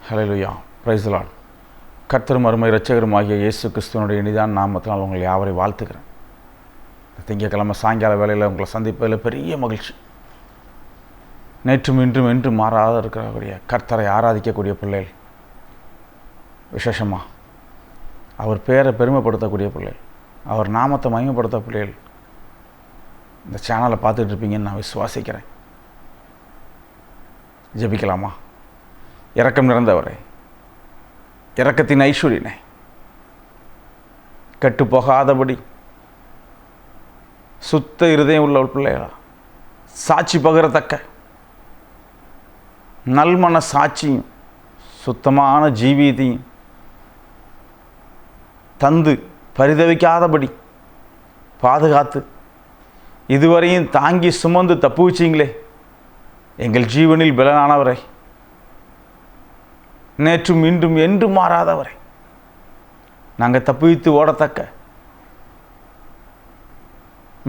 Hallelujah, praise the Lord. கர்த்தரும் அருமை இரட்சகரும் ஆகிய இயேசு கிறிஸ்துவனுடைய இனிதான நாமத்தினால் உங்களை யாவரை வாழ்த்துக்கிறேன். திங்கட்கிழமை சாயங்கால வேளையில் உங்களை சந்திப்பதில் பெரிய மகிழ்ச்சி. நேற்றும் இன்றும் என்றும் மாறாத இருக்கக்கூடிய கர்த்தரை ஆராதிக்கக்கூடிய பிள்ளைகள், விசேஷமாக அவர் பேரை பெருமைப்படுத்தக்கூடிய பிள்ளைகள், அவர் நாமத்தை மகிமைப்படுத்த பிள்ளைகள் இந்த சேனலை பார்த்துட்டு இருப்பீங்கன்னு நான் விசுவாசிக்கிறேன். ஜெபிக்கலாமா? இரக்கம் நிறைந்தவரே, இரக்கத்தின் ஐஸ்வர்யனே, கெட்டு போகாதபடி சுத்த இருதயம் உள்ள பிள்ளைகளா, சாட்சி பகிரத்தக்க நல்மன சாட்சியும் சுத்தமான ஜீவியத்தையும் தந்து பரிதவிக்காதபடி பாதுகாத்து இதுவரையும் தாங்கி சுமந்து தப்பு வச்சிங்களே எங்கள் ஜீவனில் பலனானவரை, நேற்றும் இன்றும் என்றும் மாறாதவரை, நாங்கள் தப்புவித்து ஓடத்தக்க,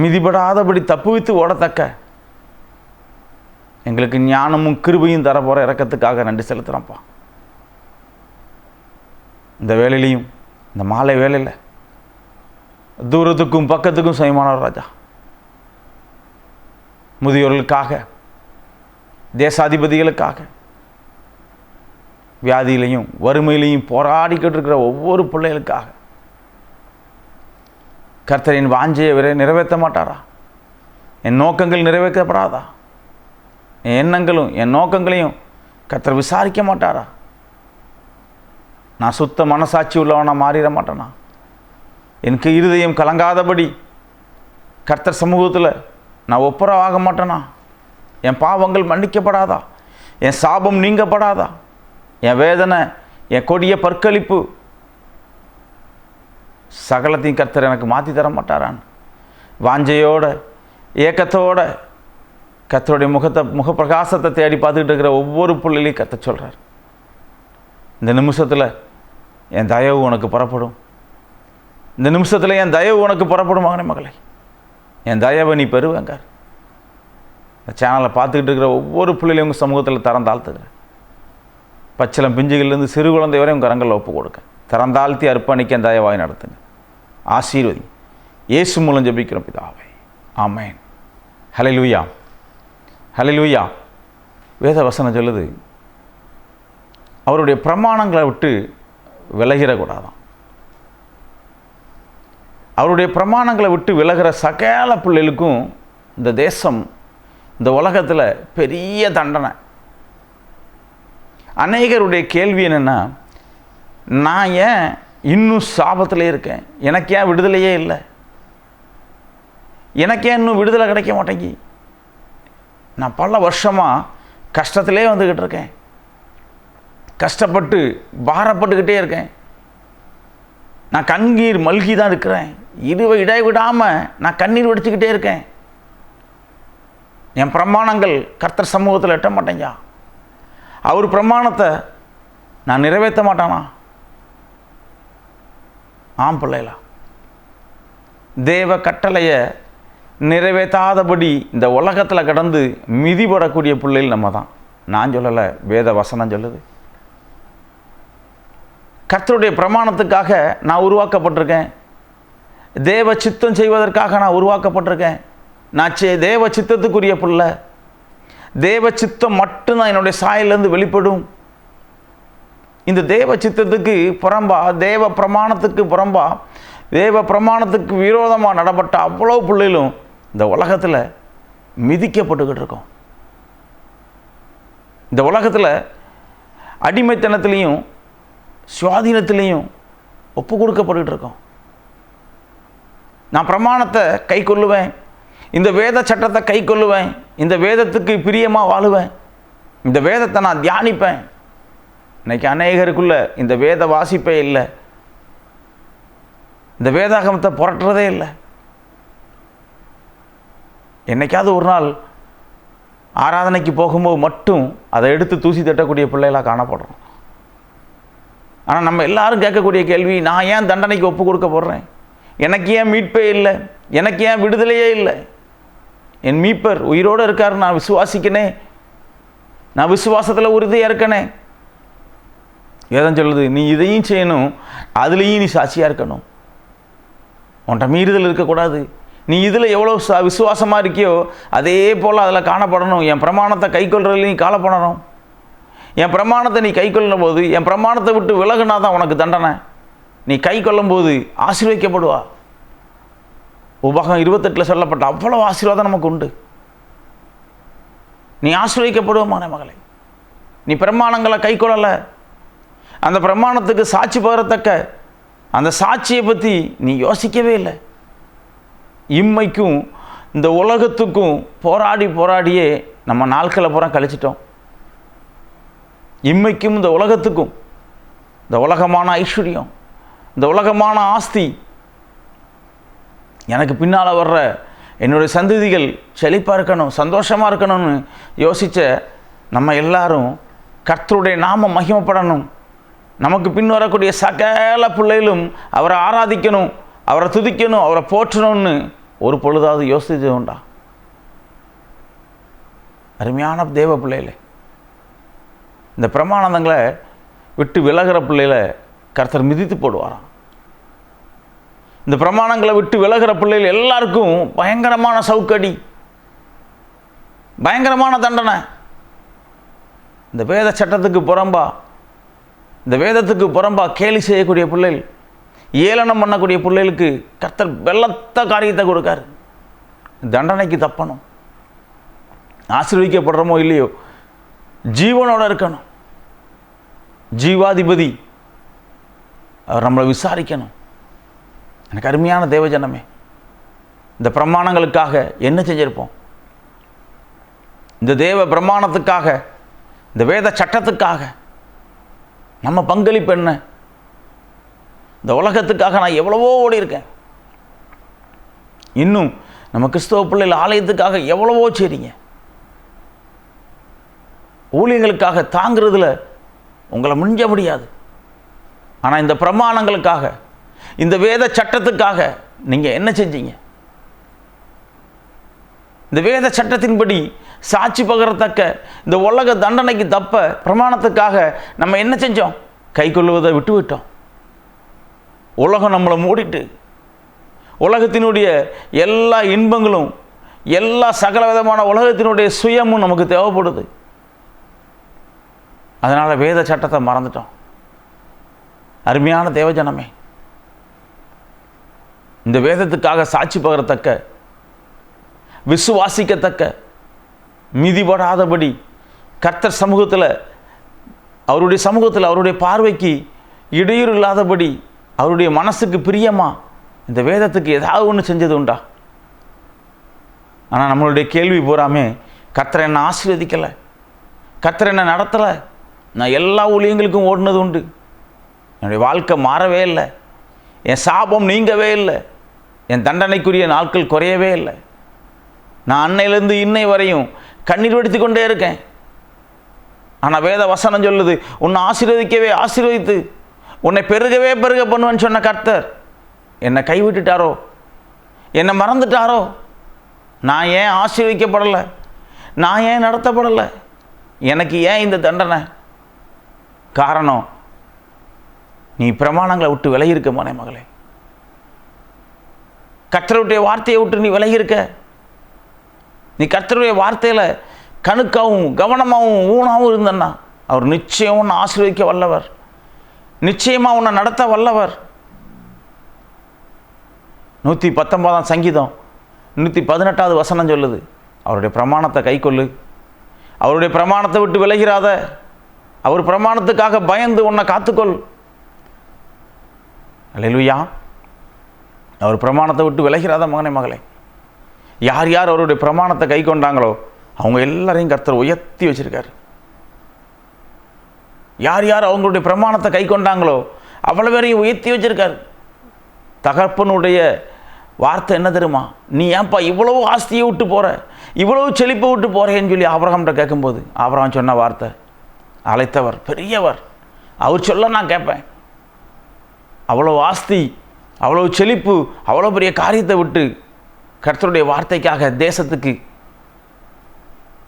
மிதிபடாதபடி தப்புவித்து ஓடத்தக்க எங்களுக்கு ஞானமும் கிருபையும் தரப்போகிற இரக்கத்துக்காக நன்றி செலுத்துகிறோம்ப்பா. இந்த வேலையிலையும், இந்த மாலை வேலையில் தூரத்துக்கும் பக்கத்துக்கும் சுயமானவர் ராஜா, முதியோர்களுக்காக, தேசாதிபதிகளுக்காக, வியாதியிலையும் வறுமையிலையும் போராடிக்கிட்டு இருக்கிற ஒவ்வொரு பிள்ளைகளுக்காக கர்த்தரின் வாஞ்சையை நிறைவேற்ற மாட்டாரா? என் நோக்கங்கள் நிறைவேற்றப்படாதா? என் எண்ணங்களும் என் நோக்கங்களையும் கர்த்தர் விசாரிக்க மாட்டாரா? நான் சுத்த மனசாட்சி உள்ளவனா மாறிட மாட்டேனா? எனக்கு இருதயம் கலங்காதபடி கர்த்தர் சமூகத்தில் நான் ஒப்புரவாக மாட்டேனா? என் பாவங்கள் மன்னிக்கப்படாதா? என் சாபம் நீங்கப்படாதா? என் வேதனை, என் கொடிய பற்களிப்பு சகலத்தையும் கர்த்தர் எனக்கு மாற்றி தர மாட்டாரான்? வாஞ்சையோட ஏக்கத்தோட கர்த்தருடைய முகப்பிரகாசத்தை தேடி பார்த்துக்கிட்டு இருக்கிற ஒவ்வொரு பிள்ளைகளையும் கர்த்தர் சொல்கிறார், இந்த நிமிஷத்தில் என் தயவு உனக்கு புறப்படும். இந்த நிமிஷத்தில் என் தயவு உனக்கு புறப்படும் மகனே, மகளே, என் தயவை நீ பெறுவேங்க. இந்த சேனலை பார்த்துக்கிட்டு இருக்கிற ஒவ்வொரு பிள்ளைகளையும் உங்கள் சமூகத்தில் தரம் தாழ்த்துக்கிறேன். பச்சிலம் பிஞ்சுகள்லேருந்து சிறு குழந்தை வரை உங்கள் கரங்களில் ஒப்பு கொடுக்க, திறந்தாழ்த்தி அர்ப்பணிக்க தயவாய் நடத்துங்க. ஆசீர்வதி. இயேசு மூலம் ஜெபிக்கிறோம் பிதாவே, ஆமென். ஹல்லேலூயா, ஹல்லேலூயா. வேத வசனம் சொல்லுது, அவருடைய பிரமாணங்களை விட்டு விலகிடக்கூடாதான். அவருடைய பிரமாணங்களை விட்டு விலகிற சகல பிள்ளைகளுக்கும் இந்த தேசம், இந்த உலகத்தில் பெரிய தண்டனை. அநேகருடைய கேள்வி என்னென்னா, நான் ஏன் இன்னும் சாபத்திலே இருக்கேன்? எனக்கு ஏன் விடுதலையே இல்லை? எனக்கு ஏன் இன்னும் விடுதலை கிடைக்க மாட்டேங்கி? நான் பல வருஷமாக கஷ்டத்திலே வந்துக்கிட்டு இருக்கேன், கஷ்டப்பட்டு பாரப்பட்டுக்கிட்டே இருக்கேன், நான் கண்ணீர் மல்கி தான் இருக்கிறேன், இடைவிடாமல் நான் கண்ணீர் வடிச்சுக்கிட்டே இருக்கேன், என் பிரமாணங்கள் கர்த்தர் சமூகத்தில் எட்ட மாட்டேங்க, அவர் பிரமாணத்தை நான் நிறைவேற்ற மாட்டானா? ஆம் பிள்ளைகளா, தேவ கட்டளையை நிறைவேற்றாதபடி இந்த உலகத்தில் கடந்து மிதிபடக்கூடிய பிள்ளைகள் நம்ம தான். நான் சொல்லலை, வேத வசனம் சொல்லுது. கர்த்தருடைய பிரமாணத்துக்காக நான் உருவாக்கப்பட்டிருக்கேன், தேவ சித்தம் செய்வதற்காக நான் உருவாக்கப்பட்டிருக்கேன். நான் தேவ சித்தத்துக்குரிய பிள்ளை. தேவ சித்தம் மட்டும்தான் என்னுடைய சாயலிருந்து வெளிப்படும். இந்த தேவ சித்தத்துக்கு புறம்பா, தேவ பிரமாணத்துக்கு புறம்பா, தேவ பிரமாணத்துக்கு விரோதமாக நடப்பட்ட அவ்வளோ பிள்ளைகளும் இந்த உலகத்தில் மிதிக்கப்பட்டுக்கிட்டு இருக்கோம். இந்த உலகத்தில் அடிமைத்தனத்திலையும் சுவாதீனத்திலையும் ஒப்பு கொடுக்கப்பட்டுக்கிட்டு இருக்கோம். நான் பிரமாணத்தை கை கொள்ளுவேன், இந்த வேத சட்டத்தை கை கொள்ளுவேன், இந்த வேதத்துக்கு பிரியமாக வாழுவேன், இந்த வேதத்தை நான் தியானிப்பேன். இன்றைக்கி அநேகருக்குள்ள இந்த வேத வாசிப்பே இல்லை, இந்த வேதாகமத்தை புரட்டுறதே இல்லை. என்னைக்காவது ஒரு நாள் ஆராதனைக்கு போகும்போது மட்டும் அதை எடுத்து தூசி தட்டக்கூடிய பிள்ளைகளாக காணப்படுறோம். ஆனால் நம்ம எல்லாரும் கேட்கக்கூடிய கேள்வி, நான் ஏன் தண்டனைக்கு ஒப்பு கொடுக்க போடுறேன்? எனக்கு ஏன் மீட்பே இல்லை? எனக்கு ஏன் விடுதலையே இல்லை? என் மீட்பர் உயிரோடு இருக்கார், நான் விசுவாசிக்கனே, நான் விசுவாசத்தில் உறுதியாக இருக்கனே. வேதம் சொல்லுது, நீ இதையும் செய்யணும், அதுலேயும் நீ சாட்சியாக இருக்கணும். உன்கிட்ட மீறுதல் இருக்கக்கூடாது. நீ இதில் எவ்வளோ விசுவாசமாக இருக்கியோ அதே போல் அதில் காணப்படணும். என் பிரமாணத்தை கை கொள்றதுல நீ காணப்படணும். என் பிரமாணத்தை நீ கை கொள்ளும் போது, என் பிரமாணத்தை விட்டு விலகுனா தான் உனக்கு தண்டனை. நீ கை கொள்ளும் போது ஆசீர்வதிக்கப்படுவா. உபாகம் 28 சொல்லப்பட்ட அவ்வளோ ஆசீர்வாதம் நமக்கு உண்டு. நீ ஆசீர்வதிக்கப்படுவமான மகளே. நீ பிரமாணங்களை கை கொள்ளலை, அந்த பிரமாணத்துக்கு சாட்சி பகரத்தக்க அந்த சாட்சியை பற்றி நீ யோசிக்கவே இல்லை. இம்மைக்கும் இந்த உலகத்துக்கும் போராடியே நம்ம நாட்களை பூரா கழிச்சிட்டோம். இம்மைக்கும் இந்த உலகத்துக்கும், இந்த உலகமான ஐஸ்வர்யம், இந்த உலகமான ஆஸ்தி, எனக்கு பின்னால் வர்ற என்னுடைய சந்ததிகள் செழிப்பாக இருக்கணும், சந்தோஷமாக இருக்கணும்னு யோசித்த நம்ம எல்லாரும் கர்த்தருடைய நாமம் மகிமைப்படணும், நமக்கு பின் வரக்கூடிய சகல பிள்ளைகளும் அவரை ஆராதிக்கணும், அவரை துதிக்கணும், அவரை போற்றணும்னு ஒரு பொழுதாவது யோசிச்சது உண்டா? அருமையான தேவ பிள்ளைகளே, இந்த பிரமாணங்களை விட்டு விலகிற பிள்ளைகளை கர்த்தர் மிதித்து போடுவாராம். இந்த பிரமாணங்களை விட்டு விலகிற பிள்ளைகள் எல்லாருக்கும் பயங்கரமான சவுக்கடி, பயங்கரமான தண்டனை. இந்த வேத சட்டத்துக்கு புறம்பா, இந்த வேதத்துக்கு புறம்பா கேலி செய்யக்கூடிய பிள்ளைகள், ஏளனம் பண்ணக்கூடிய பிள்ளைகளுக்கு கர்த்தர் வெள்ளத்த காரியத்தை கொடுக்காரு. தண்டனைக்கு தப்பணும். ஆசீர்வதிக்கப்படுறோமோ இல்லையோ, ஜீவனோட இருக்கணும். ஜீவாதிபதி அவர் நம்மளை விசாரிக்கணும். எனக்கு அருமையான தேவஜனமே, இந்த பிரமாணங்களுக்காக என்ன செஞ்சிருப்போம்? இந்த தேவ பிரமாணத்துக்காக, இந்த வேத சட்டத்துக்காக நம்ம பங்களிப்பு என்ன? இந்த உலகத்துக்காக நான் எவ்வளவோ ஓடி இருக்கேன். இன்னும் நம்ம கிறிஸ்தவ பிள்ளைகள் ஆலயத்துக்காக எவ்வளவோ செய்றீங்க. ஊழியங்களுக்காக தாங்கிறதுல உங்களை மிஞ்ச முடியாது. ஆனால் இந்த பிரமாணங்களுக்காக, இந்த வேத சட்டத்துக்காக நீங்கள் என்ன செஞ்சீங்க? இந்த வேத சட்டத்தின்படி சாட்சி பகரத்தக்க இந்த உலக தண்டனைக்கு தப்ப பிரமாணத்துக்காக நம்ம என்ன செஞ்சோம்? கை கொள்ளுவதை விட்டுவிட்டோம். உலகம் நம்மளை மூடிட்டு, உலகத்தினுடைய எல்லா இன்பங்களும், எல்லா சகல விதமான உலகத்தினுடைய சுயமும் நமக்கு தேவைப்படுது. அதனால் வேத சட்டத்தை மறந்துட்டோம். அருமையான தேவஜனமே, இந்த வேதத்துக்காக சாட்சி பகரத்தக்க, விசுவாசிக்கத்தக்க, மிதிபடாதபடி கர்த்தர் சமூகத்தில், அவருடைய சமூகத்தில் அவருடைய பார்வைக்கு இடையூறு இல்லாதபடி, அவருடைய மனசுக்கு பிரியமா இந்த வேதத்துக்கு ஏதாவது ஒன்று செஞ்சது உண்டா? ஆனால் நம்மளுடைய கேள்வி பூராமே, கர்த்தர் என்னை ஆசீர்வதிக்கலை, கர்த்தர் என்னை நடத்தலை, நான் எல்லா ஊழியங்களுக்கும் ஓடினது உண்டு, என்னுடைய வாழ்க்கை மாறவே இல்லை, என் சாபம் நீங்கவே இல்லை, என் தண்டனைக்குரிய நாட்கள் குறையவே இல்லை, நான் அன்னையிலேருந்து இன்னை வரையும் கண்ணீர் வடித்து கொண்டே இருக்கேன். ஆனால் வேத வசனம் சொல்லுது, உன்னை ஆசீர்வதிக்கவே ஆசீர்வதித்து உன்னை பெருகவே பெருக பண்ணுவேன்னு சொன்ன கர்த்தர் என்னை கைவிட்டுட்டாரோ, என்னை மறந்துட்டாரோ? நான் ஏன் ஆசீர்வதிக்கப்படலை? நான் ஏன் நடத்தப்படலை? எனக்கு ஏன் இந்த தண்டனை? காரணம், நீ பிரமாணங்களை விட்டு விலகியிருக்க மனை மகளே. கர்த்தருடைய வார்த்தையை விட்டு நீ விலகியிருக்க. நீ கர்த்தருடைய வார்த்தையில் கணுக்காவும் கவனமாகவும் ஊனாகவும் இருந்தன்னா அவர் நிச்சயம் உன்னை ஆசீர்வதிக்க வல்லவர், நிச்சயமாக உன்னை நடத்த வல்லவர். 119 சங்கீதம் 118வது வசனம் சொல்லுது, அவருடைய பிரமாணத்தை கை கொள்ளு, அவருடைய பிரமாணத்தை விட்டு விலகிறாத, அவர் பிரமாணத்துக்காக பயந்து உன்னை காத்துக்கொள். அல்லேலூயா. அவர் பிரமாணத்தை விட்டு விலகிறாத மகனே மகளே. யார் யார் அவருடைய பிரமாணத்தை கை கொண்டாங்களோ அவங்க எல்லாரையும் கர்த்தர் உயர்த்தி வச்சிருக்காரு. யார் யார் அவங்களுடைய பிரமாணத்தை கை கொண்டாங்களோ அவ்வளோ பேரையும் உயர்த்தி வச்சிருக்காரு. தகப்பனுடைய வார்த்தை என்ன தெரியுமா? நீ ஏன்பா இவ்வளவு ஆஸ்தியை விட்டு போகிற, இவ்வளவு செழிப்பை விட்டு போகிறேன்னு சொல்லி ஆபிரகாம்கிட்ட கேட்கும்போது ஆபிரகாம் சொன்ன வார்த்தை, அழைத்தவர் பெரியவர், அவர் சொல்ல நான் கேட்பேன். அவ்வளோ ஆஸ்தி, அவ்வளோ செழிப்பு, அவ்வளோ பெரிய காரியத்தை விட்டு கர்த்தருடைய வார்த்தைக்காக தேசத்துக்கு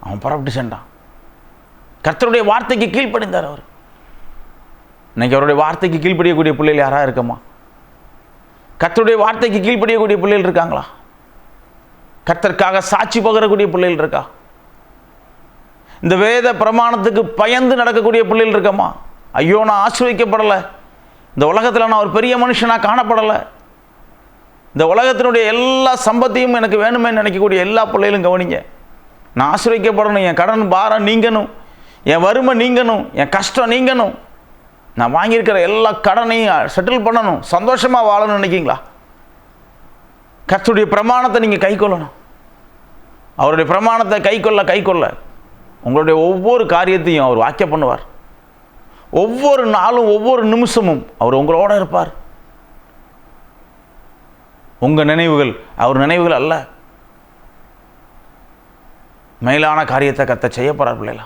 அவன் புறப்பட்டு சென்றான். கர்த்தருடைய வார்த்தைக்கு கீழ்ப்படிந்தார் அவர். இன்னைக்கு அவருடைய வார்த்தைக்கு கீழ்ப்படியக்கூடிய பிள்ளைகள் யாராக இருக்கமா? கர்த்தருடைய வார்த்தைக்கு கீழ்ப்படியக்கூடிய பிள்ளைகள் இருக்காங்களா? கர்த்தருக்காக சாட்சி பகரக்கூடிய பிள்ளைகள் இருக்கா? இந்த வேத பிரமாணத்துக்கு பயந்து நடக்கக்கூடிய பிள்ளைகள் இருக்கமா? ஐயோ, நான் ஆசீர்வதிக்கப்படலை, இந்த உலகத்தில் நான் ஒரு பெரிய மனுஷனாக காணப்படலை, இந்த உலகத்தினுடைய எல்லா சம்பத்தையும் எனக்கு வேணுமே நினைக்கக்கூடிய எல்லா பிள்ளைகளும் கவனிங்க. நான் ஆசீர்வதிக்கப்படணும், என் கடன் பாரம் நீங்கணும், என் வறுமை நீங்கணும், என் கஷ்டம் நீங்கணும், நான் வாங்கியிருக்கிற எல்லா கடனையும் செட்டில் பண்ணணும், சந்தோஷமாக வாழணும்னு நினைக்கிங்களா? கர்த்தருடைய பிரமாணத்தை நீங்கள் கை கொள்ளணும். அவருடைய பிரமாணத்தை கை கொள்ள உங்களுடைய ஒவ்வொரு காரியத்தையும் அவர் வாக்கியம் பண்ணுவார். ஒவ்வொரு நாளும் ஒவ்வொரு நிமிஷமும் அவர் உங்களோட இருப்பார். உங்கள் நினைவுகள் அவர் நினைவுகள் அல்ல. மேலான காரியத்தை கர்த்தர் செய்ய போறார் பிள்ளைகளா.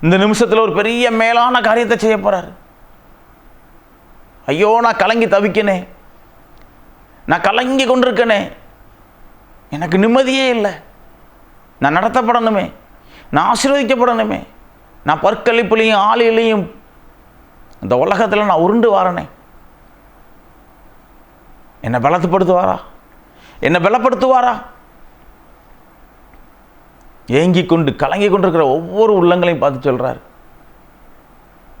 இந்த நிமிஷத்தில் ஒரு பெரிய மேலான காரியத்தை செய்ய போறார். ஐயோ, நான் கலங்கி தவிக்கனே, நான் கலங்கி கொண்டிருக்கனே, எனக்கு நிம்மதியே இல்லை, நான் நடத்தப்படணுமே, நான் ஆசீர்வதிக்கப்படணுமே, நான் பற்களிப்புலையும் ஆளிலையும் இந்த உலகத்தில் நான் உருண்டு வாரனே, என்னை பலப்படுத்துவாரா? என்னை பலப்படுத்துவாரா? ஏங்கி கொண்டு கலங்கி கொண்டிருக்கிற ஒவ்வொரு உள்ளங்களையும் பார்த்து சொல்கிறார்,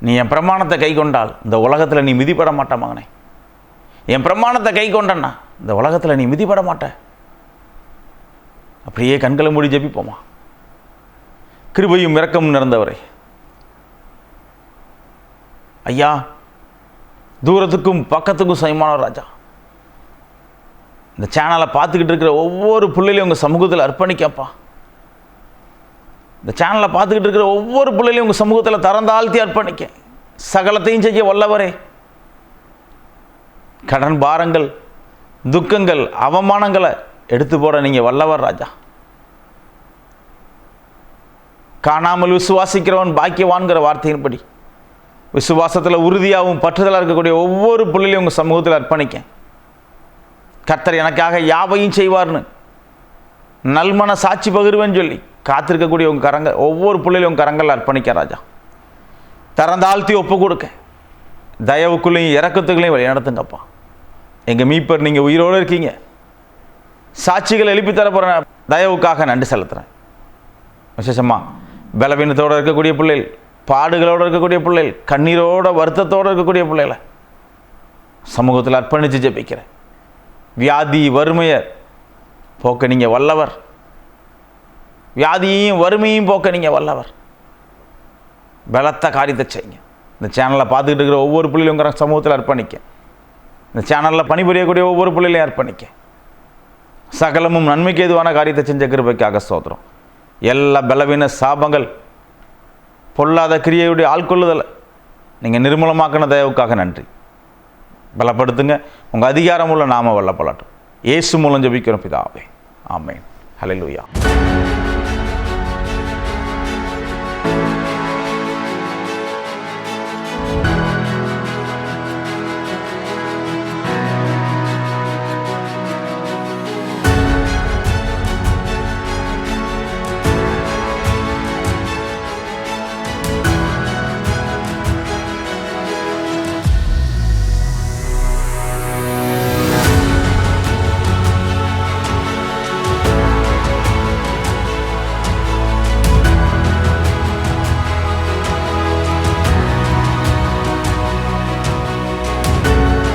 நீ என் பிரமாணத்தை கை கொண்டால் இந்த உலகத்தில் நீ மிதிப்பட மாட்ட மகனே. என் பிரமாணத்தை கை கொண்டன்னா இந்த உலகத்தில் நீ மிதிப்பட மாட்ட. அப்படியே கண்களை மூடி ஜெபிப்போமா? கிருபையும் இரக்கமும் நிறைந்தவரே, ஐயா, தூரத்துக்கும் பக்கத்துக்கும் சமமான ராஜா, இந்த சேனலை பார்த்துக்கிட்டு இருக்கிற ஒவ்வொரு பிள்ளைகளையும் உங்கள் சமூகத்தில் அர்ப்பணிக்கப்பா. இந்த சேனலை பார்த்துக்கிட்டு இருக்கிற ஒவ்வொரு பிள்ளைகளையும் உங்கள் சமூகத்தில் தரந்தாழ்த்தி அர்ப்பணிக்க. சகலத்தையும் செய்ய வல்லவரே, கடன் பாரங்கள், துக்கங்கள், அவமானங்களை எடுத்து போட நீங்கள் வல்லவர் ராஜா. காணாமல் விசுவாசிக்கிறவன் பாக்கியவான்கிற வார்த்தையின்படி விசுவாசத்தில் உறுதியாகவும் பற்றுதலாக இருக்கக்கூடிய ஒவ்வொரு பிள்ளைகளையும் உங்கள் சமூகத்தில் அர்ப்பணிக்க. கர்த்தர் எனக்காக யாவையும் செய்வார்னு நல்மன சாட்சி பகிர்வேன்னு சொல்லி காத்திருக்கக்கூடிய உங்கள் கரங்கள் ஒவ்வொரு பிள்ளைகளையும் உங்கள் கரங்கள் அர்ப்பணிக்க ராஜா. தரந்தாழ்த்தி ஒப்பு கொடுக்க, தயவுக்குள்ளேயும் இறக்கத்துக்குள்ளேயும் வழி நடத்துங்கப்பா. எங்கள் மீட்பர் நீங்கள் உயிரோடு இருக்கீங்க. சாட்சிகள் எழுப்பி தரப்போகிற தயவுக்காக நன்றி செலுத்துகிறேன். விசேஷமாக பலவீனத்தோடு இருக்கக்கூடிய பிள்ளைகள், பாடுகளோடு இருக்கக்கூடிய பிள்ளைகள், கண்ணீரோட வருத்தத்தோடு இருக்கக்கூடிய பிள்ளைகளை சமூகத்தில் அர்ப்பணித்து ஜெபிக்கிறேன். வியாதி வறுமையை போக்க நீங்கள் வல்லவர். வியாதியையும் வறுமையும் போக்க நீங்கள் வல்லவர். பலத்த காரியத்தை செய்யுங்க. இந்த சேனலை பார்த்துக்கிட்டு இருக்கிற ஒவ்வொரு பிள்ளைகளும் உங்கள் சமூகத்தில் அர்ப்பணிக்க. இந்த சேனலில் பணிபுரியக்கூடிய ஒவ்வொரு பிள்ளைகளையும் அர்ப்பணிக்க. சகலமும் நன்மைக்கு ஏதுவான காரியத்தை செஞ்ச கிருபைக்காக ஸ்தோத்திரம். எல்லா பலவீன சாபங்கள், பொல்லாத கிரியையுடைய ஆள்கொள்ளுதலை நீங்கள் நிர்மூலமாக்கின தயவுக்காக நன்றி. பலப்படுத்துங்க. உங்கள் அதிகாரம் உள்ள நாம வல்லப்படட்டும். இயேசு மூலம் ஜெபிக்கிறோம் பிதாவே, ஆமென். ஹல்லேலூயா.